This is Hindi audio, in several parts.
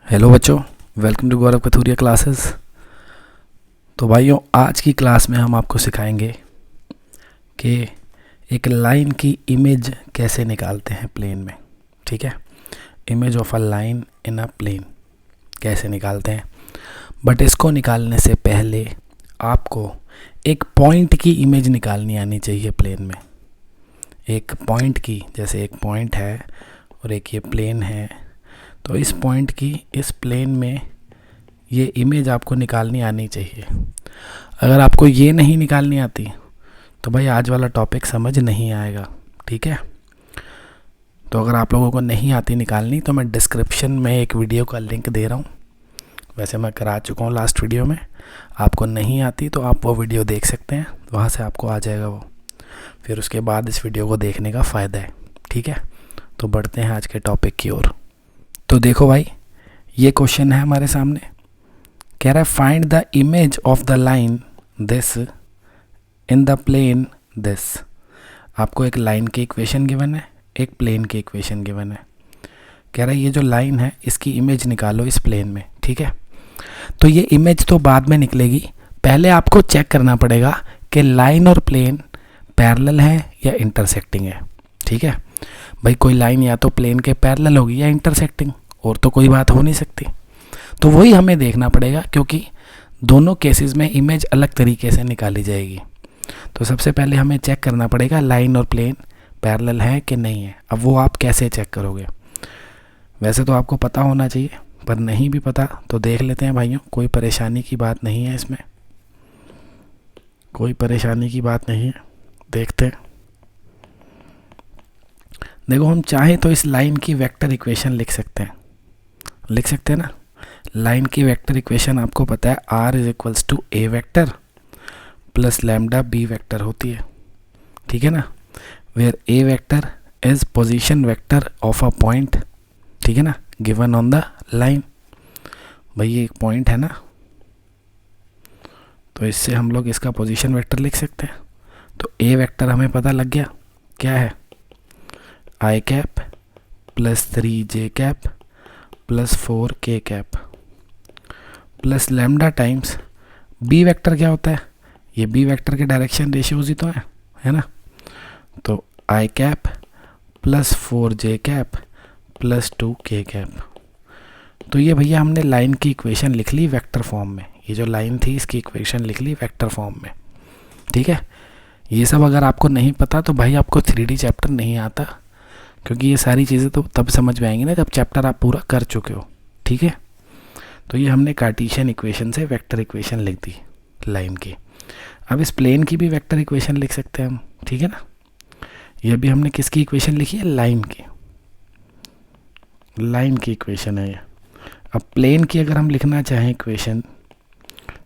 हेलो बच्चों, welcome to Gaurav Kathuria classes. तो भाइयों, आज की क्लास में हम आपको सिखाएंगे कि एक लाइन की इमेज कैसे निकालते हैं प्लेन में। ठीक है, image of a line in a plane कैसे निकालते हैं। बट इसको निकालने से पहले आपको एक पॉइंट की इमेज निकालनी आनी चाहिए प्लेन में। एक पॉइंट की, जैसे एक पॉइंट है और एक ये प्लेन है, तो इस पॉइंट की इस प्लेन में ये इमेज आपको निकालनी आनी चाहिए। अगर आपको ये नहीं निकालनी आती तो भाई आज वाला टॉपिक समझ नहीं आएगा। ठीक है, तो अगर आप लोगों को नहीं आती निकालनी तो मैं डिस्क्रिप्शन में एक वीडियो का लिंक दे रहा हूँ। वैसे मैं करा चुका हूँ लास्ट वीडियो में। आपको नहीं आती तो आप वो वीडियो देख सकते हैं, वहाँ से आपको आ जाएगा वो। फिर उसके बाद इस वीडियो को देखने का फ़ायदा है। ठीक है, तो बढ़ते हैं आज के टॉपिक की ओर। तो देखो भाई, ये क्वेश्चन है हमारे सामने। कह रहा है find the image of the line this in the plane this. आपको एक लाइन की इक्वेशन गिवन है, एक प्लेन की इक्वेशन गिवन है। कह रहा है ये जो लाइन है इसकी इमेज निकालो इस प्लेन में। ठीक है, तो ये इमेज तो बाद में निकलेगी, पहले आपको चेक करना पड़ेगा कि लाइन और प्लेन पैरेलल है या इंटरसेक्टिंग है। ठीक है भाई, कोई लाइन या तो प्लेन के पैरेलल होगी या इंटरसेक्टिंग, और तो कोई बात हो नहीं सकती। तो वही हमें देखना पड़ेगा, क्योंकि दोनों केसेस में इमेज अलग तरीके से निकाली जाएगी। तो सबसे पहले हमें चेक करना पड़ेगा लाइन और प्लेन पैरेलल है कि नहीं है। अब वो आप कैसे चेक करोगे? वैसे तो आपको पता होना चाहिए, पर नहीं भी पता तो देख लेते हैं भाइयों। कोई परेशानी की बात नहीं है इसमें, कोई परेशानी की बात नहीं है। देखते हैं। देखो, हम चाहें तो इस लाइन की वेक्टर इक्वेशन लिख सकते हैं ना। लाइन की वेक्टर इक्वेशन आपको पता है, r is equals to a vector plus lambda b vector होती है। ठीक है ना, where a vector is position vector of a point. ठीक है ना, गिवन ऑन द लाइन। भाई ये एक पॉइंट है ना, तो इससे हम लोग इसका पोजीशन वेक्टर लिख सकते हैं। तो ए वेक्टर हमें पता लग गया, क्या है? I cap plus 3j cap plus 4k cap plus lambda times B vector. क्या होता है? ये बी वेक्टर के डायरेक्शन रेशियोज ही तो है ना। तो I cap plus 4j cap plus 2k cap. तो ये भैया हमने लाइन की इक्वेशन लिख ली वेक्टर फॉर्म में। ये जो लाइन थी इसकी इक्वेशन लिख ली वेक्टर फॉर्म में। ठीक है, ये सब अगर आपको नहीं पता तो भाई आपको 3D चैप्टर नहीं आता, क्योंकि ये सारी चीज़ें तो तब समझ में आएंगी ना जब चैप्टर आप पूरा कर चुके हो। ठीक है, तो ये हमने कार्टेशियन इक्वेशन से वेक्टर इक्वेशन लिख दी लाइन की। अब इस प्लेन की भी वेक्टर इक्वेशन लिख सकते हैं हम। ठीक है ना, ये भी हमने किसकी इक्वेशन लिखी है? लाइन की। लाइन की इक्वेशन है ये। अब प्लेन की अगर हम लिखना चाहें इक्वेशन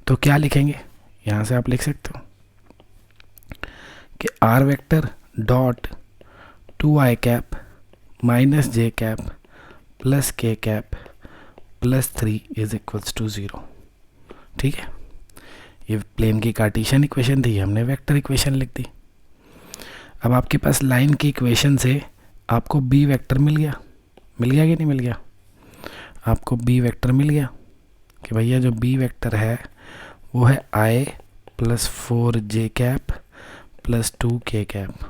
तो क्या लिखेंगे? यहाँ से आप लिख सकते हो कि r vector dot 2i cap minus j cap plus k cap plus 3 is equals to 0। ठीक है, ये प्लेन की कार्टेशियन इक्वेशन थी, हमने वेक्टर इक्वेशन लिख दी। अब आपके पास लाइन की इक्वेशन से आपको बी वेक्टर मिल गया कि नहीं मिल गया? आपको बी वेक्टर मिल गया कि भैया जो बी वेक्टर है वो है i plus 4j cap plus 2k cap.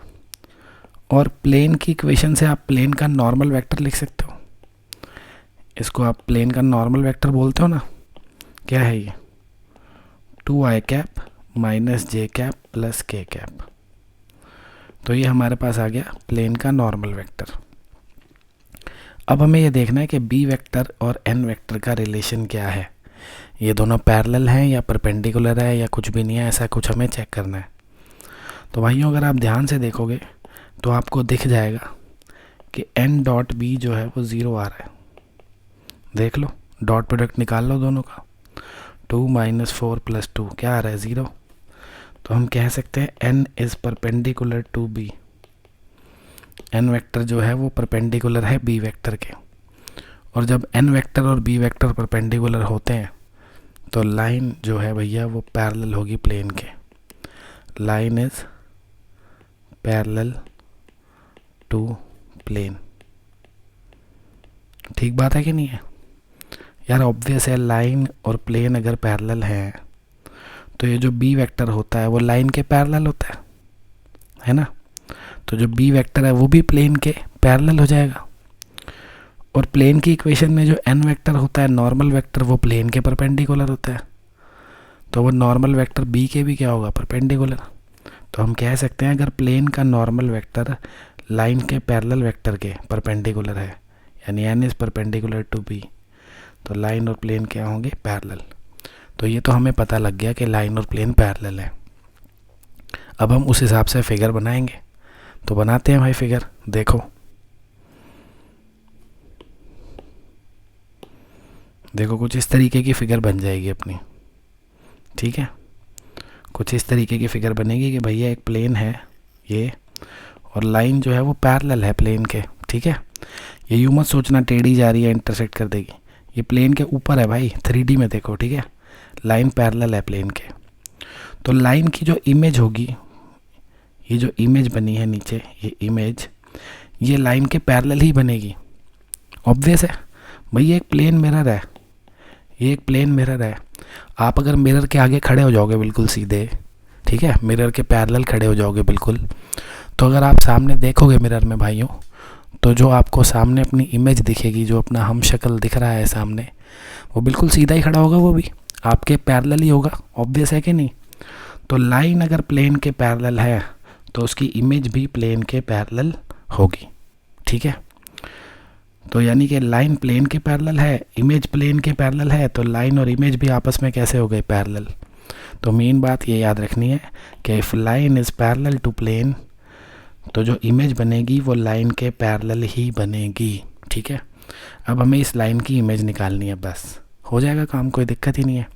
और प्लेन की इक्वेशन से आप प्लेन का नॉर्मल वेक्टर लिख सकते हो। इसको आप प्लेन का नॉर्मल वेक्टर बोलते हो ना। क्या है ये? 2i cap minus j cap plus k cap. तो ये हमारे पास आ गया प्लेन का नॉर्मल वेक्टर। अब हमें ये देखना है कि बी वेक्टर और एन वेक्टर का रिलेशन क्या है। ये दोनों पैरेलल हैं या परपेंडिकुलर है या कुछ भी नहीं है, ऐसा कुछ हमें चेक करना है। तो भाइयों, अगर आप ध्यान से देखोगे तो आपको दिख जाएगा कि एन डॉट बी जो है वो 0 आ रहा है। देख लो, डॉट प्रोडक्ट निकाल लो दोनों का। 2 माइनस 4 प्लस 2 क्या आ रहा है? 0। तो हम कह सकते हैं n is perpendicular to b. N vector जो है वो परपेंडिकुलर है बी वेक्टर के। और जब एन वेक्टर और बी वेक्टर परपेंडिकुलर होते हैं तो लाइन जो है भैया वो पैरेलल होगी प्लेन के। Line is parallel to plane. ठीक बात है कि नहीं है? यार ऑब्वियस है, लाइन और प्लेन अगर पैरेलल है तो ये जो बी वेक्टर होता है वो लाइन के पैरेलल होता है ना। तो जो बी वेक्टर है वो भी प्लेन के पैरेलल हो जाएगा। और प्लेन की इक्वेशन में जो एन वेक्टर होता है नॉर्मल वेक्टर, वो प्लेन के परपेंडिकुलर होता है। तो वो नॉर्मल वेक्टर बी के भी क्या होगा, परपेंडिकुलर। तो हम कह सकते हैं अगर प्लेन का नॉर्मल वेक्टर लाइन के पैरेलल वेक्टर के परपेंडिकुलर है, यानी n is perpendicular to b, तो लाइन और प्लेन क्या होंगे, पैरेलल। तो ये तो हमें पता लग गया कि लाइन और प्लेन पैरेलल है। अब हम उस हिसाब से फिगर बनाएंगे। तो बनाते हैं भाई फिगर। देखो कुछ इस तरीके की फिगर बन जाएगी अपनी, ठीक है। कुछ इस तरीके की फिगर बनेगी कि भैया एक प्लेन है ये, और लाइन जो है वो पैरेलल है प्लेन के, ठीक है। ये यूँ मत सोचना टेढ़ी जा रही है इंटरसेक्ट कर देगी, ये प्लेन के ऊपर है भाई, 3D में देखो, ठीक है। लाइन पैरेलल है प्लेन के। तो लाइन की जो इमेज होगी, ये जो इमेज बनी है नीचे, ये इमेज ये लाइन के पैरेलल ही बनेगी। ऑब्वियस है भैया, एक प्लेन मिरर है, ये एक प्लेन मिरर है। आप अगर मिरर के आगे खड़े हो जाओगे बिल्कुल सीधे, ठीक है, मिरर के पैरेलल खड़े हो जाओगे बिल्कुल, तो अगर आप सामने देखोगे मिरर में भाइयों, तो जो आपको सामने अपनी इमेज दिखेगी, जो अपना हम शक्ल दिख रहा है सामने, वो बिल्कुल सीधा ही खड़ा होगा, वो भी आपके पैरेलल ही होगा। ऑब्वियस है कि नहीं। तो लाइन अगर प्लेन के पैरेलल है तो उसकी इमेज भी प्लेन के पैरेलल होगी, ठीक है। तो यानी कि लाइन प्लेन के पैरेलल है, इमेज प्लेन के पैरेलल है, तो लाइन और इमेज भी आपस में कैसे हो गए, पैरेलल। तो मेन बात ये याद रखनी है कि if line is parallel to plane, तो जो इमेज बनेगी वो लाइन के पैरेलल ही बनेगी, ठीक है। अब हमें इस लाइन की इमेज निकालनी है, बस हो जाएगा काम, कोई दिक्कत ही नहीं है।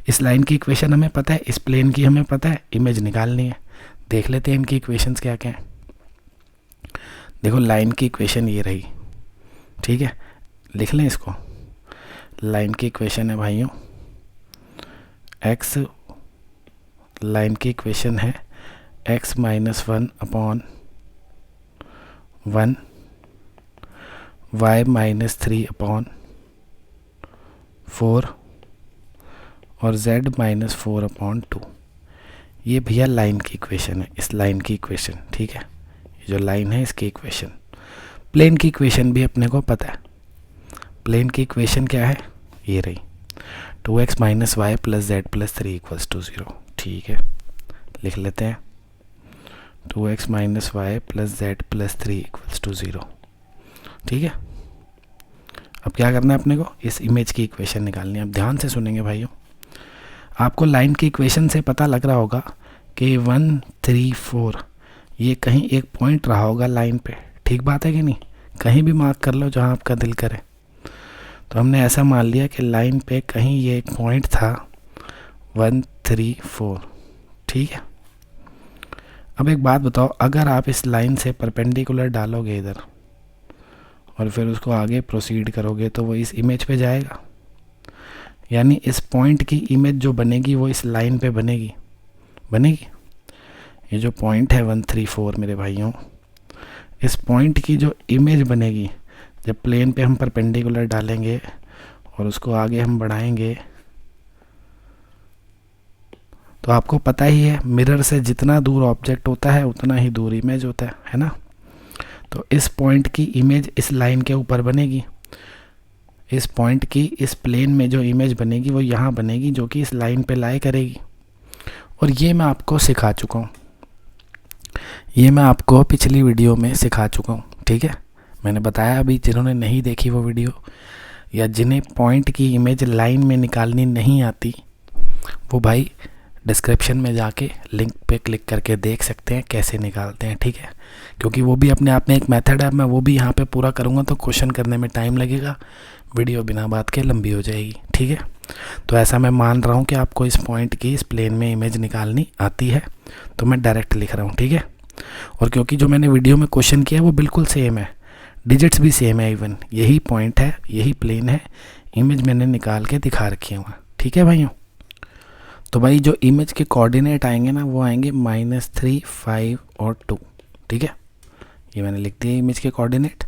इस लाइन की इक्वेशन हमें पता है, इस प्लेन की हमें पता है, इमेज निकालनी है। देख लेते हैं इनकी इक्वेशंस क्या क्या हैं। देखो लाइन की इक्वेशन ये रही, ठीक है, लिख लें इसको। लाइन की इक्वेशन है भाइयों, x, लाइन की इक्वेशन है x - 1/1, y - 3/4 और z - 4/2। ये भैया लाइन की इक्वेशन है, इस लाइन की इक्वेशन, ठीक है। ये जो लाइन है इसकी इक्वेशन। प्लेन की इक्वेशन भी अपने को पता है। प्लेन की इक्वेशन क्या है, ये रही, 2x - y + z + 3 = 0, ठीक है। लिख लेते हैं 2x - y + z + 3 = 0, ठीक है। अब क्या करना है अपने को, इस इमेज की इक्वेशन निकालनी है। अब ध्यान से सुनेंगे भाइयों, आपको लाइन की इक्वेशन से पता लग रहा होगा कि 1 3 4 ये कहीं एक पॉइंट रहा होगा लाइन पे, ठीक बात है कि नहीं। कहीं भी मार्क कर लो जहाँ आपका दिल करे। तो हमने ऐसा मान लिया कि लाइन पे कहीं ये एक पॉइंट था 1 3 4, ठीक है। अब एक बात बताओ, अगर आप इस लाइन से परपेंडिकुलर डालोगे इधर और फिर उसको आगे प्रोसीड करोगे तो वो इस इमेज पे जाएगा, यानी इस पॉइंट की इमेज जो बनेगी वो इस लाइन पे बनेगी। ये जो पॉइंट है 1 3 4 मेरे भाइयों, इस पॉइंट की जो इमेज बनेगी जब प्लेन पे हम परपेंडिकुलर डालेंगे और उसको आगे हम बढ़ाएंगे, तो आपको पता ही है मिरर से जितना दूर ऑब्जेक्ट होता है उतना ही दूर इमेज होता है ना। तो इस पॉइंट की इमेज इस लाइन के ऊपर बनेगी। इस पॉइंट की इस प्लेन में जो इमेज बनेगी वो यहाँ बनेगी, जो कि इस लाइन पे लाई करेगी। और ये मैं आपको सिखा चुका हूँ, ये मैं आपको पिछली वीडियो में सिखा चुका हूँ, ठीक है। मैंने बताया, अभी जिन्होंने नहीं देखी वो वीडियो, या जिन्हें पॉइंट की इमेज लाइन में निकालनी नहीं आती, वो भाई डिस्क्रिप्शन में जाके लिंक पे क्लिक करके देख सकते हैं कैसे निकालते हैं, ठीक है। क्योंकि वो भी अपने आप में एक मेथड है, मैं वो भी यहाँ पे पूरा करूँगा तो क्वेश्चन करने में टाइम लगेगा, वीडियो बिना बात के लंबी हो जाएगी, ठीक है। तो ऐसा मैं मान रहा हूँ कि आपको इस पॉइंट की इस प्लेन में इमेज निकालनी आती है, तो मैं डायरेक्ट लिख रहा हूँ, ठीक है। और क्योंकि जो मैंने वीडियो में क्वेश्चन किया है वो बिल्कुल सेम है, डिजिट्स भी सेम है, इवन यही पॉइंट है, यही प्लेन है, इमेज मैंने निकाल के दिखा रखी है वहाँ, ठीक है भाइयों। तो भाई जो इमेज के कोऑर्डिनेट आएंगे ना वो आएंगे -3 5 और 2, ठीक है। ये मैंने लिख दिया इमेज के कोऑर्डिनेट।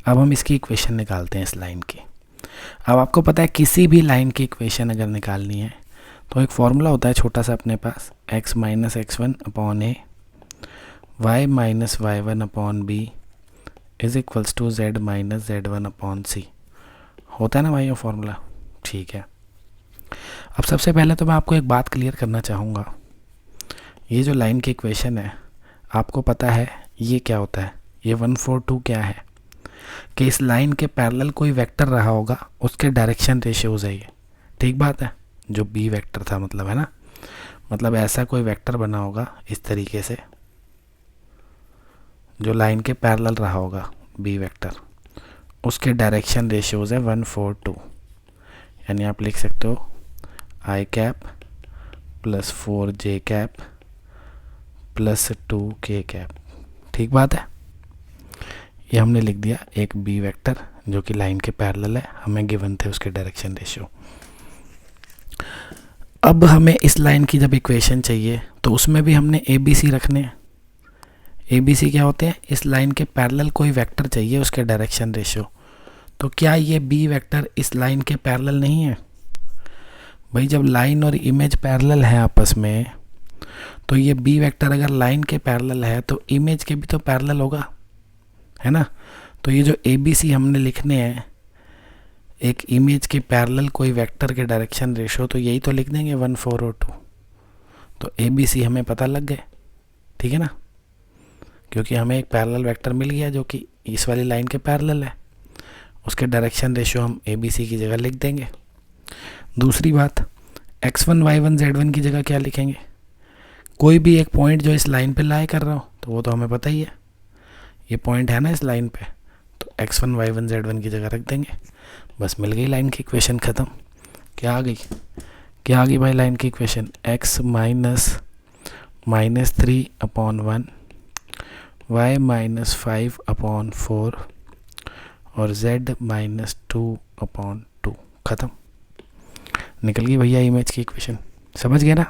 अब हम इसकी इक्वेशन निकालते हैं इस लाइन की। अब आपको पता है किसी भी लाइन की इक्वेशन अगर निकालनी है तो एक फॉर्मूला होता है छोटा सा अपने पास, x minus x1 upon A y minus y1 upon B is equals to z minus z1 upon C. होता है ना भाई ये फॉर्मूला? ठीक है। अब सबसे पहले तो मैं आपको एक बात क्लियर करना चाहूँगा, ये जो लाइन की इक्वेशन है आपको पता है ये क्या होता है, ये 142 क्या है कि इस लाइन के पैरेलल कोई वेक्टर रहा होगा उसके डायरेक्शन रेशियोज है ये। ठीक बात है, जो बी वेक्टर था मतलब, है ना, मतलब ऐसा कोई वेक्टर बना होगा इस तरीके से जो लाइन के पैरेलल रहा होगा बी वेक्टर, उसके डायरेक्शन रेशियोज है 142। यानी आप लिख सकते हो I cap plus 4j cap plus 2k cap. ठीक बात है, ये हमने लिख दिया एक बी वेक्टर जो कि लाइन के पैरेलल है, हमें गिवन थे उसके डायरेक्शन रेशियो। अब हमें इस लाइन की जब इक्वेशन चाहिए तो उसमें भी हमने ए बी सी रखने हैं। ए बी सी क्या होते हैं? इस लाइन के पैरेलल कोई वेक्टर चाहिए उसके डायरेक्शन रेशियो। तो क्या ये बी वेक्टर इस लाइन के पैरेलल नहीं है? भाई जब लाइन और इमेज पैरेलल है आपस में तो ये बी वेक्टर अगर लाइन के पैरेलल है तो इमेज के भी तो पैरेलल होगा, है ना। तो ये जो ए बी सी हमने लिखने हैं एक इमेज के पैरेलल कोई वेक्टर के डायरेक्शन रेशियो, तो यही तो लिख देंगे 1 4 और 2। तो ए बी सी हमें पता लग गए, ठीक है ना, क्योंकि हमें एक पैरेलल वेक्टर मिल गया जो कि इस वाली लाइन के पैरेलल है, उसके डायरेक्शन रेशियो हम ए बी सी की जगह लिख देंगे। दूसरी बात, x1 y1 z1 की जगह क्या लिखेंगे? कोई भी एक पॉइंट जो इस लाइन पे लाई कर रहा हो तो वो तो हमें पता ही है, ये पॉइंट है ना इस लाइन पे, तो x1 y1 z1 की जगह रख देंगे। बस मिल गई लाइन की इक्वेशन ख़त्म। क्या आ गई? क्या आ गई भाई लाइन की equation? x minus 3 upon 1 y minus 5 upon 4 और z माइनस 2 अपॉन 2। ख़त्म, निकल गई भैया इमेज की इक्वेशन। समझ गए ना?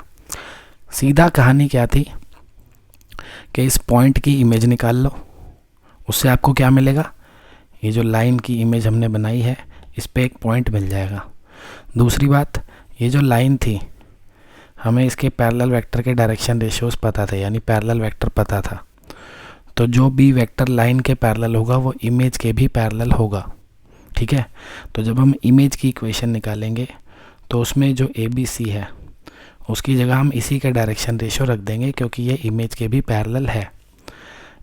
सीधा कहानी क्या थी कि इस पॉइंट की इमेज निकाल लो, उससे आपको क्या मिलेगा? ये जो लाइन की इमेज हमने बनाई है इस पे एक पॉइंट मिल जाएगा। दूसरी बात, ये जो लाइन थी हमें इसके पैरेलल वेक्टर के डायरेक्शन रेशियोज पता थे, यानी पैरेलल वेक्टर पता था, तो जो बी वेक्टर लाइन के पैरेलल होगा वो इमेज के भी पैरेलल होगा। ठीक है, तो जब हम इमेज की इक्वेशन निकालेंगे तो उसमें जो ए बी सी है उसकी जगह हम इसी का डायरेक्शन रेशियो रख देंगे क्योंकि ये इमेज के भी पैरेलल है।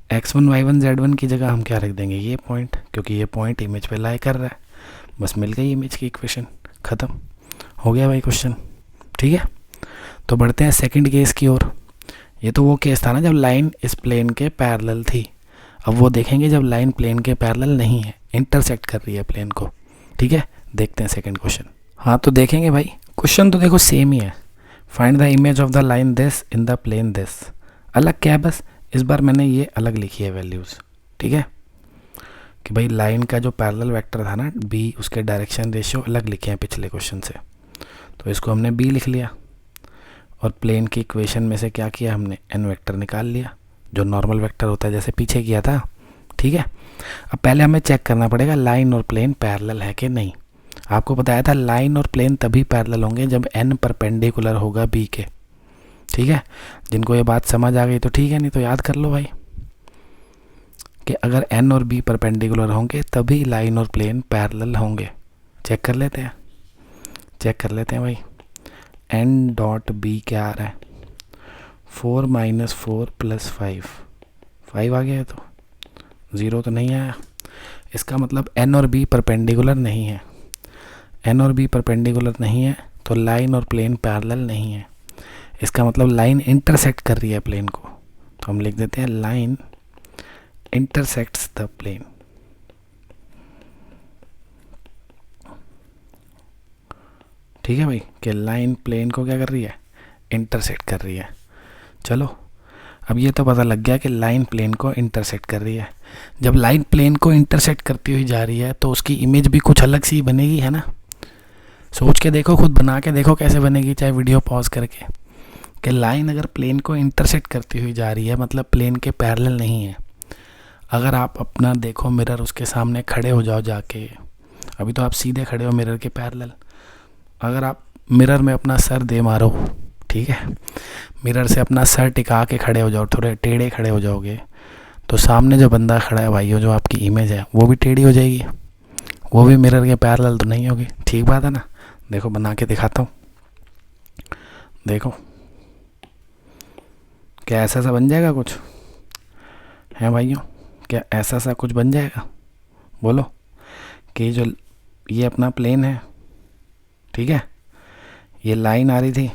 x1 y1 z1 की जगह हम क्या रख देंगे? ये पॉइंट, क्योंकि ये पॉइंट इमेज पे लाई कर रहा है। बस मिल गई इमेज की इक्वेशन, ख़त्म हो गया भाई क्वेश्चन। ठीक है, तो बढ़ते हैं सेकंड केस की ओर। ये तो वो केस था ना जब लाइन इस प्लेन के पैरेलल थी, अब वो देखेंगे जब लाइन प्लेन के पैरेलल नहीं है, इंटरसेक्ट कर रही है प्लेन को। ठीक है, देखते हैं सेकंड क्वेश्चन। हाँ तो देखेंगे भाई, क्वेश्चन तो देखो सेम ही है, find the image of the line this in the plane this. अलग क्या है, बस इस बार मैंने ये अलग लिखी है वैल्यूज़। ठीक है, कि भाई लाइन का जो पैरेलल वेक्टर था ना बी, उसके डायरेक्शन रेशियो अलग लिखे हैं पिछले क्वेश्चन से, तो इसको हमने बी लिख लिया और प्लेन की इक्वेशन में से क्या किया हमने? एन वेक्टर निकाल लिया जो नॉर्मल वेक्टर होता है जैसे पीछे किया था। ठीक है, अब पहले हमें चेक करना पड़ेगा लाइन और प्लेन पैरेलल है कि नहीं। आपको बताया था लाइन और प्लेन तभी पैरेलल होंगे जब एन परपेंडिकुलर होगा बी के। ठीक है, जिनको ये बात समझ आ गई तो ठीक है, नहीं तो याद कर लो भाई कि अगर एन और बी परपेंडिकुलर होंगे तभी लाइन और प्लेन पैरेलल होंगे। चेक कर लेते हैं भाई। एन डॉट बी क्या आ रहा है? 4 माइनस 4 प्लस 5 आ गया है, तो 0 तो नहीं आया। इसका मतलब एन और बी परपेंडिकुलर नहीं है। एन और बी परपेंडिकुलर नहीं है तो लाइन और प्लेन पैरेलल नहीं है। इसका मतलब लाइन इंटरसेक्ट कर रही है प्लेन को, तो हम लिख देते हैं लाइन इंटरसेक्ट्स द प्लेन। ठीक है भाई, कि लाइन प्लेन को क्या कर रही है? इंटरसेक्ट कर रही है। चलो, अब ये तो पता लग गया कि लाइन प्लेन को इंटरसेक्ट कर रही है। जब लाइन प्लेन को इंटरसेक्ट करती हुई जा रही है तो उसकी इमेज भी कुछ अलग सी बनेगी, है ना। सोच के देखो, खुद बना के देखो कैसे बनेगी, चाहे वीडियो पॉज करके, कि लाइन अगर प्लेन को इंटरसेक्ट करती हुई जा रही है मतलब प्लेन के पैरेलल नहीं है। अगर आप अपना देखो मिरर, उसके सामने खड़े हो जाओ जाके, अभी तो आप सीधे खड़े हो मिरर के पैरेलल। अगर आप मिरर में अपना सर दे मारो, ठीक है, मिरर से अपना सर टिका के खड़े हो जाओ, थोड़े टेढ़े खड़े हो जाओगे, तो सामने जो बंदा खड़ा है भाइयों, जो आपकी इमेज है वो भी टेढ़ी हो जाएगी, वो भी मिरर के पैरेलल तो नहीं होगी। ठीक बात है ना। देखो बना के दिखाता हूँ, देखो क्या ऐसा सा बन जाएगा कुछ है भाइयों, क्या ऐसा सा कुछ बन जाएगा? बोलो कि जो ये अपना प्लेन है, ठीक है, ये लाइन आ रही थी,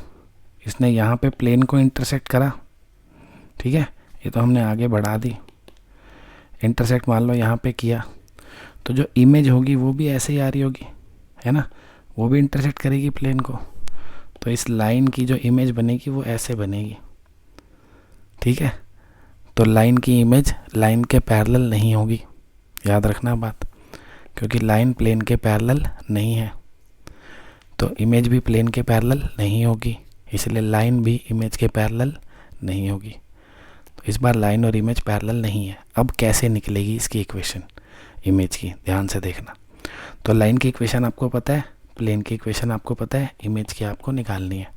इसने यहाँ पे प्लेन को इंटरसेक्ट करा, ठीक है, ये तो हमने आगे बढ़ा दी, इंटरसेक्ट मान लो यहाँ पे किया, तो जो इमेज होगी वो भी ऐसे ही आ रही होगी, है ना, वो भी इंटरसेक्ट करेगी प्लेन को। तो इस लाइन की जो इमेज बनेगी वो ऐसे बनेगी, ठीक है। तो लाइन की इमेज लाइन के पैरेलल नहीं होगी, याद रखना बात, क्योंकि लाइन प्लेन के पैरेलल नहीं है, तो इमेज भी प्लेन के पैरेलल नहीं होगी, इसलिए लाइन भी इमेज के पैरेलल नहीं होगी। तो इस बार लाइन और इमेज पैरेलल नहीं है। अब कैसे निकलेगी इसकी इक्वेशन इमेज की, ध्यान से देखना। तो लाइन की इक्वेशन आपको पता है, प्लेन की इक्वेशन आपको पता है, इमेज की आपको निकालनी है।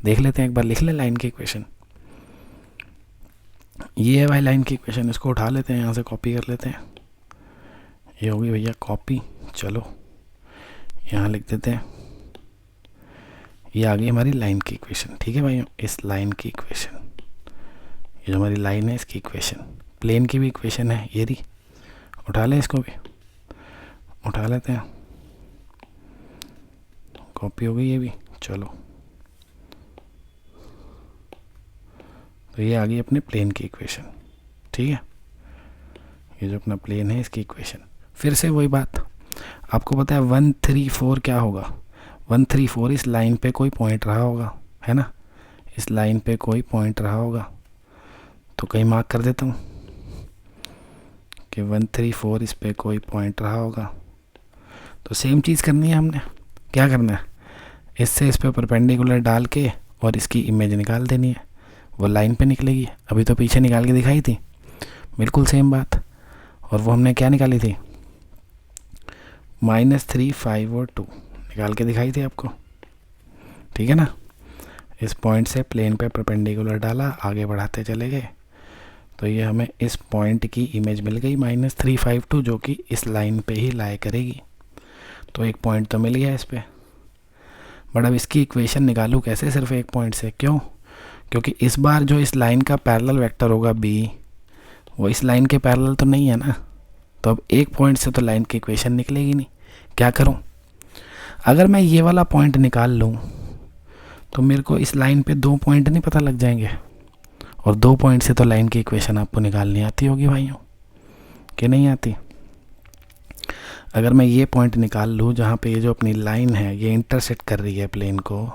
देख लेते हैं एक बार, लिख ले लाइन की इक्वेशन। ये है भाई लाइन की इक्वेशन, इसको उठा लेते हैं, यहाँ से कॉपी कर लेते हैं। ये होगी भैया कॉपी, चलो यहाँ लिख देते हैं। ये आ गई हमारी लाइन की इक्वेशन, ठीक है भाइयों। इस लाइन की इक्वेशन, ये जो हमारी लाइन है इसकी इक्वेशन, प्लेन की भी इक्वेशन है ये रही, उठा लें, इसको भी उठा लेते हैं, कॉपी हो गई ये भी, चलो। तो ये आ गई अपने प्लेन की इक्वेशन, ठीक है, ये जो अपना प्लेन है इसकी इक्वेशन। फिर से वही बात, आपको पता है 1 3 4 क्या होगा, 1 3 4 इस लाइन पे कोई पॉइंट रहा होगा, है ना, इस लाइन पे कोई पॉइंट रहा होगा, तो कहीं मार्क कर देता हूँ कि 1 3 4 इस पे कोई पॉइंट रहा होगा। तो सेम चीज़ करनी है हमने, क्या करना है, इससे इस पे परपेंडिकुलर डाल के और इसकी इमेज निकाल देनी है, वो लाइन पे निकलेगी। अभी तो पीछे निकाल के दिखाई थी, बिल्कुल सेम बात। और वो हमने क्या निकाली थी, -3 5 और 2 निकाल के दिखाई थी आपको, ठीक है ना। इस पॉइंट से प्लेन पे परपेंडिकुलर डाला, आगे बढ़ाते चले गए, तो ये हमें इस पॉइंट की इमेज मिल गई -3 5 2, जो कि इस लाइन पे ही लाई करेगी। तो एक पॉइंट तो मिल गया इस पे, बट अब इसकी इक्वेशन निकालूँ कैसे सिर्फ एक पॉइंट से, क्यों, क्योंकि इस बार जो इस लाइन का पैरेलल वेक्टर होगा b, वो इस लाइन के पैरेलल तो नहीं है ना, तो अब एक पॉइंट से तो लाइन की इक्वेशन निकलेगी नहीं। क्या करूं, अगर मैं ये वाला पॉइंट निकाल लूं तो मेरे को इस लाइन पे 2 पॉइंट नहीं पता लग जाएंगे, और 2 पॉइंट से तो लाइन की इक्वेशन आपको निकालनी आती होगी भाइयों, कि नहीं आती। अगर मैं ये पॉइंट निकाल लूँ जहाँ पे ये जो अपनी लाइन है ये इंटरसेक्ट कर रही है प्लेन को,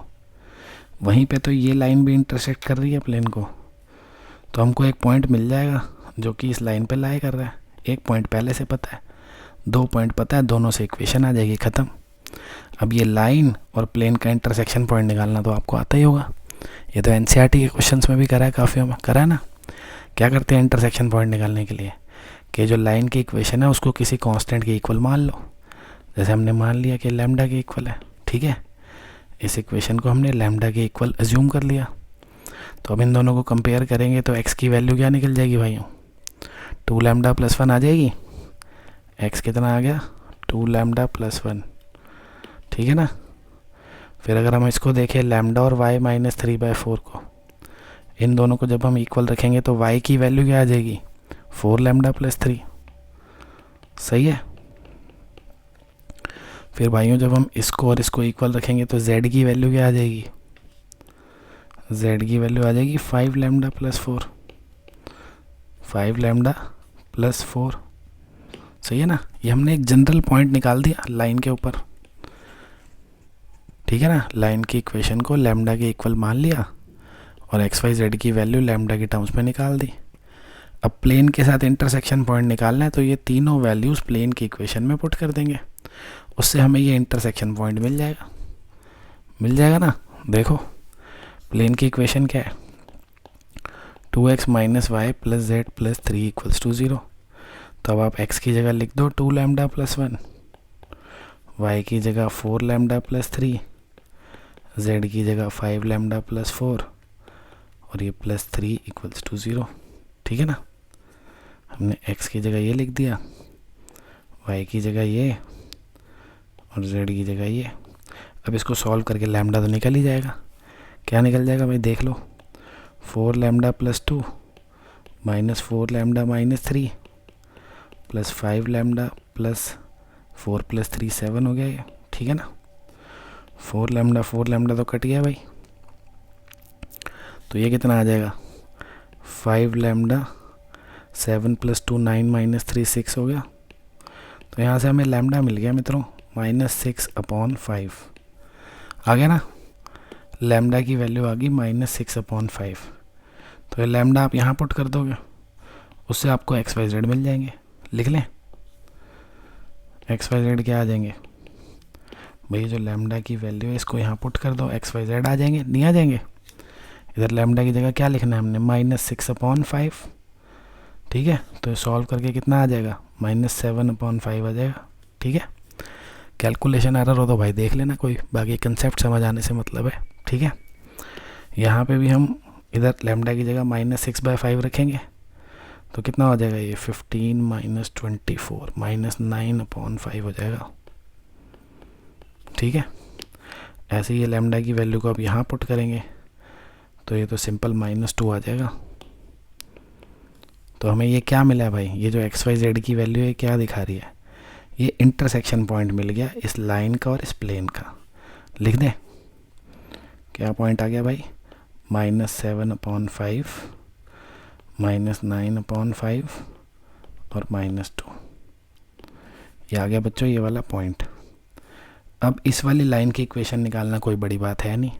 वहीं पे तो ये लाइन भी इंटरसेक्ट कर रही है प्लेन को, तो हमको एक पॉइंट मिल जाएगा जो कि इस लाइन पे लाई कर रहा है। एक पॉइंट पहले से पता है, 2 पॉइंट पता है, दोनों से इक्वेशन आ जाएगी, ख़त्म। अब ये लाइन और प्लेन का इंटरसेक्शन पॉइंट निकालना तो आपको आता ही होगा, ये तो एनसीईआरटी के क्वेश्चंस में भी करा है, काफ़ी में करा है ना। क्या करते हैं इंटरसेक्शन पॉइंट निकालने के लिए, कि जो लाइन की इक्वेशन है उसको किसी कांस्टेंट के इक्वल मान लो, जैसे हमने मान लिया कि लैम्डा के इक्वल है, ठीक है, इस इक्वेशन को हमने लैम्डा के इक्वल अज्यूम कर लिया। तो अब इन दोनों को कंपेयर करेंगे तो x की वैल्यू क्या निकल जाएगी भाइयों, 2 लैम्डा + 1 आ जाएगी। x कितना आ गया, 2 लैम्डा + 1, ठीक है ना। फिर अगर हम इसको देखें लैम्डा और y -3/4 को, इन दोनों को जब हम इक्वल रखेंगे तो y की वैल्यू क्या आ जाएगी, 4 लैम्डा + 3, सही है। फिर भाइयों जब हम इसको और इसको इक्वल रखेंगे तो z की वैल्यू क्या आ जाएगी, z की वैल्यू आ जाएगी 5 लैम्डा + 4, 5 लैम्डा + 4, सही है ना। ये हमने एक जनरल पॉइंट निकाल दिया लाइन के ऊपर, ठीक है ना। लाइन की इक्वेशन को लैम्डा के इक्वल मान लिया और x y z की वैल्यू लैम्डा के टर्म्स में निकाल दी। अब प्लेन के साथ इंटरसेक्शन पॉइंट निकालना है, तो ये तीनों वैल्यूज़ प्लेन की इक्वेशन में पुट कर देंगे, उससे हमें ये इंटरसेक्शन पॉइंट मिल जाएगा ना। देखो प्लेन की इक्वेशन क्या है, 2x - y + z + 3 = 0। तो अब आप x की जगह लिख दो 2 लैम्डा + 1, y की जगह 4 लैम्डा प्लस 3, z की जगह 5 लैम्डा प्लस 4 और ये प्लस 3 इक्वल्स टू 0। ठीक है ना, हमने x की जगह ये लिख दिया, y की जगह ये और z की जगह ये। अब इसको सॉल्व करके लैम्डा तो निकल ही जाएगा। क्या निकल जाएगा भाई, देख लो, 4 lambda plus 2 minus 4 lambda minus 3 plus 5 lambda plus 4 plus 3 7 हो गया ये। ठीक है ना, 4 लैम्डा तो कट गया भाई, तो ये कितना आ जाएगा, 5 लैम्डा 7 प्लस 2 9 माइनस 3 6 हो गया। तो यहाँ से हमें लैम्डा मिल गया मित्रों -6/5 आ गया ना, लैम्डा की वैल्यू आ गई -6/5। तो ये लैम्डा आप यहाँ पुट कर दोगे, उससे आपको एक्स वाई जेड मिल जाएंगे। लिख लें, एक्स वाई जेड क्या आ जाएंगे भैया, जो लैम्डा की वैल्यू है इसको यहाँ पुट कर दो, एक्स वाई जेड आ जाएंगे, नहीं आ जाएंगे। इधर लैम्डा की जगह क्या लिखना है हमने, -6/5। ठीक है, तो सॉल्व करके कितना आ जाएगा, -7/5 आ जाएगा। ठीक है, कैलकुलेशन एरर हो तो भाई देख लेना कोई, बाकी कंसेप्ट समझ आने से मतलब है। ठीक है, यहाँ पे भी हम इधर लैम्डा की जगह -6/5 रखेंगे तो कितना हो जाएगा, ये 15 - 24 -9/5 हो जाएगा। ठीक है, ऐसे ही ये लैम्डा की वैल्यू को आप यहाँ पुट करेंगे तो ये तो सिंपल -2 आ जाएगा। तो हमें ये क्या मिला है भाई, ये जो एक्स वाई जेड की वैल्यू है क्या दिखा रही है, ये इंटरसेक्शन पॉइंट मिल गया इस लाइन का और इस प्लेन का। लिख दें, क्या पॉइंट आ गया भाई, -7/5 -9/5 और -2, ये आ गया बच्चों ये वाला पॉइंट। अब इस वाली लाइन की इक्वेशन निकालना कोई बड़ी बात है नहीं,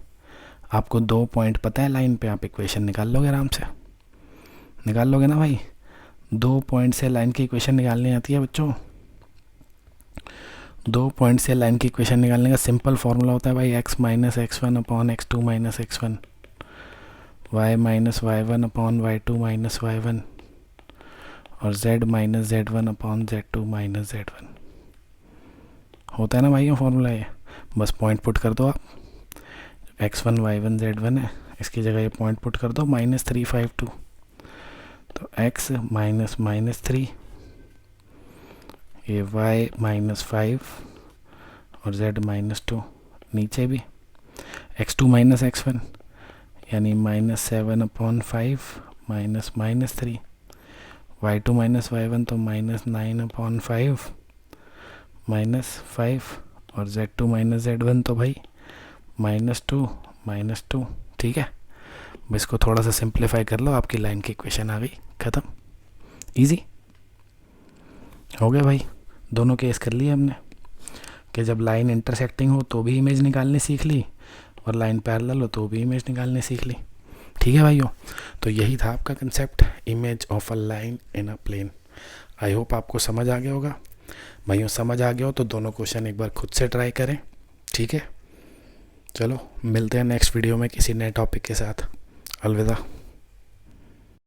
आपको 2 पॉइंट पता है लाइन पे, आप इक्वेशन निकाल लोगे आराम से, निकाल लोगे ना भाई। 2 पॉइंट से लाइन की इक्वेशन निकालनी आती है बच्चों। 2 पॉइंट से लाइन की इक्वेशन निकालने का सिंपल फार्मूला होता है भाई, x - x1 x2 - x1, y - y1 y2 - y1 और z - z1 z2 - z1। होता है ना भाई ये फार्मूला, ये बस पॉइंट पुट कर दो आप, x1 y1 z1 है, इसकी जगह ये पॉइंट पुट कर दो -352, तो x -3, ये y -5 और z -2, नीचे भी x2 - x1 यानी -7/5 -3, y2 - y1 तो -9/5 -5 और z2 - z1 तो भाई -2। ठीक है, बस इसको थोड़ा सा सिंप्लीफाई कर लो, आपकी लाइन की इक्वेशन आ गई, ख़त्म, इजी हो गया भाई। दोनों केस कर लिए हमने कि जब लाइन इंटरसेक्टिंग हो तो भी इमेज निकालनी सीख ली और लाइन पैरेलल हो तो भी इमेज निकालनी सीख ली। ठीक है भाइयों, तो यही था आपका concept, image of a line in a plane. I hope आपको समझ आ गया होगा भाइयों। समझ आ गया हो तो दोनों क्वेश्चन एक बार खुद से ट्राई करें। ठीक है, चलो मिलते हैं नेक्स्ट वीडियो में किसी नए टॉपिक के साथ। अलविदा।